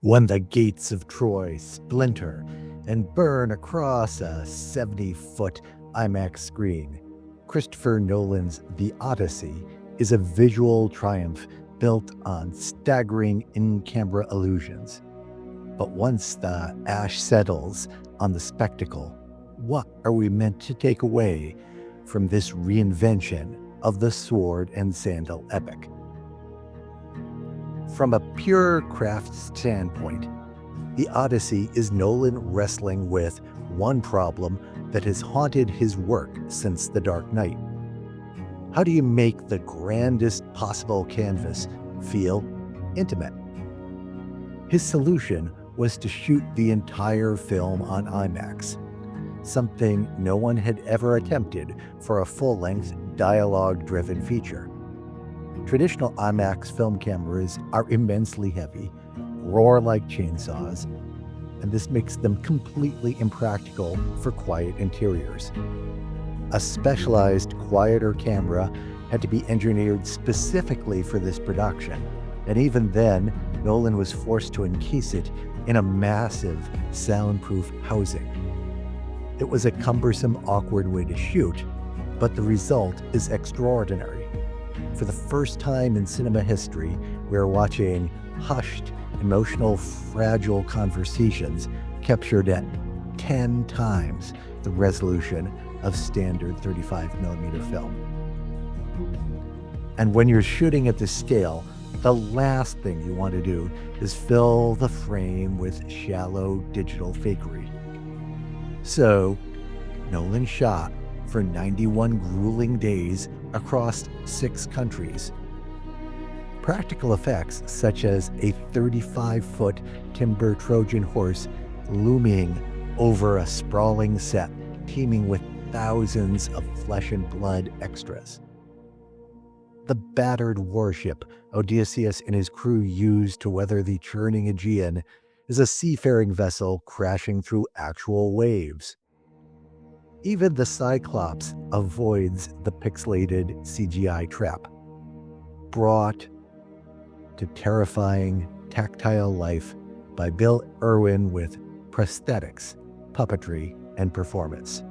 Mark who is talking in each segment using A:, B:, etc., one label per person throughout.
A: When the gates of Troy splinter and burn across a 70-foot IMAX screen, Christopher Nolan's The Odyssey is a visual triumph built on staggering in-camera illusions. But once the ash settles on the spectacle, what are we meant to take away from this reinvention of the sword and sandal epic? From a pure craft standpoint, The Odyssey is Nolan wrestling with one problem that has haunted his work since The Dark Knight. How do you make the grandest possible canvas feel intimate? His solution was to shoot the entire film on IMAX, something no one had ever attempted for a full-length, dialogue-driven feature. Traditional IMAX film cameras are immensely heavy, roar like chainsaws, and this makes them completely impractical for quiet interiors. A specialized, quieter camera had to be engineered specifically for this production, and even then, Nolan was forced to encase it in a massive, soundproof housing. It was a cumbersome, awkward way to shoot, but the result is extraordinary. For the first time in cinema history, we're watching hushed, emotional, fragile conversations captured at 10 times the resolution of standard 35mm film. And when you're shooting at this scale, the last thing you want to do is fill the frame with shallow digital fakery. So, Nolan shot for 91 grueling days across 6 countries. Practical effects such as a 35-foot timber Trojan Horse looming over a sprawling set teeming with thousands of flesh and blood extras. The battered warship Odysseus and his crew used to weather the churning Aegean is a seafaring vessel crashing through actual waves. Even the Cyclops avoids the pixelated CGI trap. Brought to terrifying, tactile life by Bill Irwin with prosthetics, puppetry, and performance.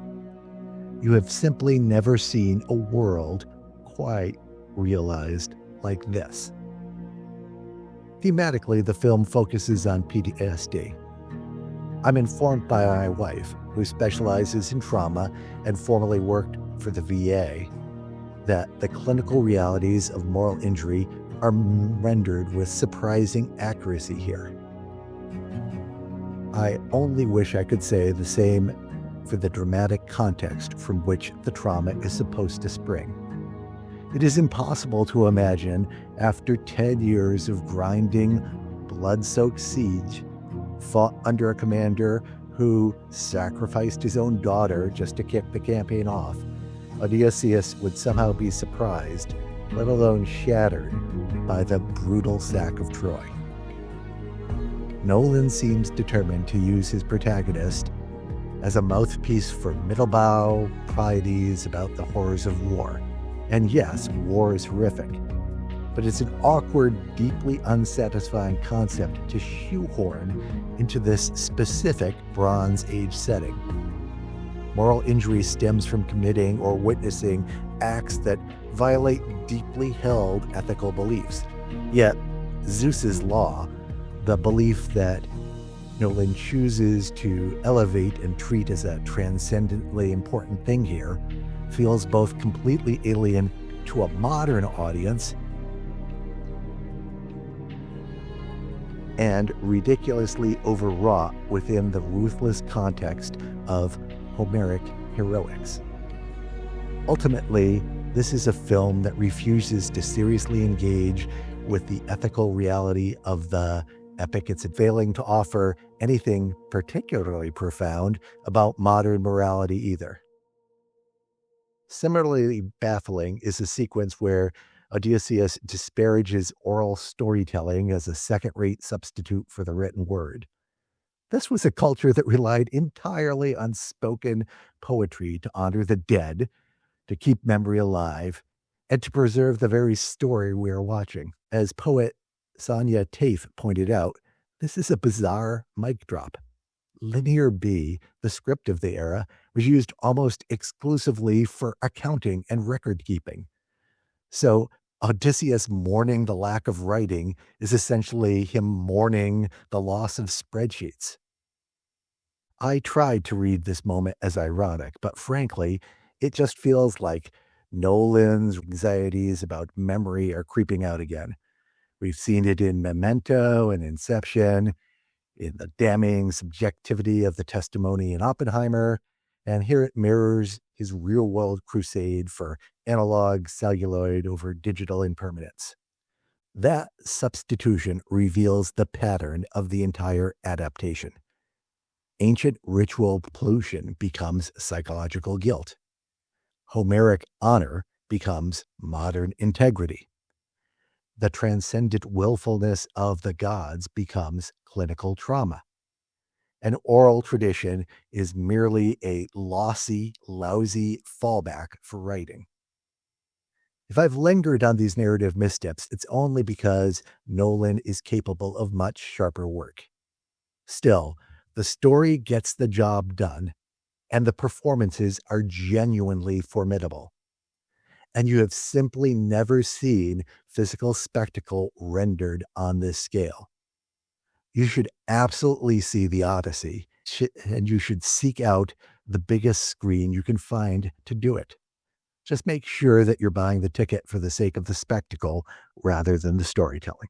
A: You have simply never seen a world quite realized like this. Thematically, the film focuses on PTSD. I'm informed by my wife, who specializes in trauma and formerly worked for the VA, that the clinical realities of moral injury are rendered with surprising accuracy here. I only wish I could say the same for the dramatic context from which the trauma is supposed to spring. It is impossible to imagine, after 10 years of grinding, blood-soaked siege, fought under a commander who sacrificed his own daughter just to kick the campaign off, Odysseus would somehow be surprised, let alone shattered, by the brutal sack of Troy. Nolan seems determined to use his protagonist as a mouthpiece for middlebow pieties about the horrors of war. And yes, war is horrific, but it's an awkward, deeply unsatisfying concept to shoehorn into this specific Bronze Age setting. Moral injury stems from committing or witnessing acts that violate deeply held ethical beliefs. Yet, Zeus's law, the belief that Nolan chooses to elevate and treat as a transcendently important thing here, feels both completely alien to a modern audience and ridiculously overwrought within the ruthless context of Homeric heroics. Ultimately, this is a film that refuses to seriously engage with the ethical reality of the epic. It's failing to offer anything particularly profound about modern morality either. Similarly baffling is a sequence where Odysseus disparages oral storytelling as a second-rate substitute for the written word. This was a culture that relied entirely on spoken poetry to honor the dead, to keep memory alive, and to preserve the very story we are watching. As poet Sonia Tafe pointed out, This is a bizarre mic drop. Linear B, the script of the era, was used almost exclusively for accounting and record keeping. So Odysseus mourning the lack of writing is essentially him mourning the loss of spreadsheets. I tried to read this moment as ironic, but frankly, it just feels like Nolan's anxieties about memory are creeping out again. We've seen it in Memento and Inception, in the damning subjectivity of the testimony in Oppenheimer, and here it mirrors his real world crusade for analog celluloid over digital impermanence. That substitution reveals the pattern of the entire adaptation. Ancient ritual pollution becomes psychological guilt. Homeric honor becomes modern integrity. The transcendent willfulness of the gods becomes clinical trauma. An oral tradition is merely a lousy fallback for writing. If I've lingered on these narrative missteps, it's only because Nolan is capable of much sharper work. Still, the story gets the job done, and the performances are genuinely formidable. And you have simply never seen physical spectacle rendered on this scale. You should absolutely see the Odyssey, and you should seek out the biggest screen you can find to do it. Just make sure that you're buying the ticket for the sake of the spectacle rather than the storytelling.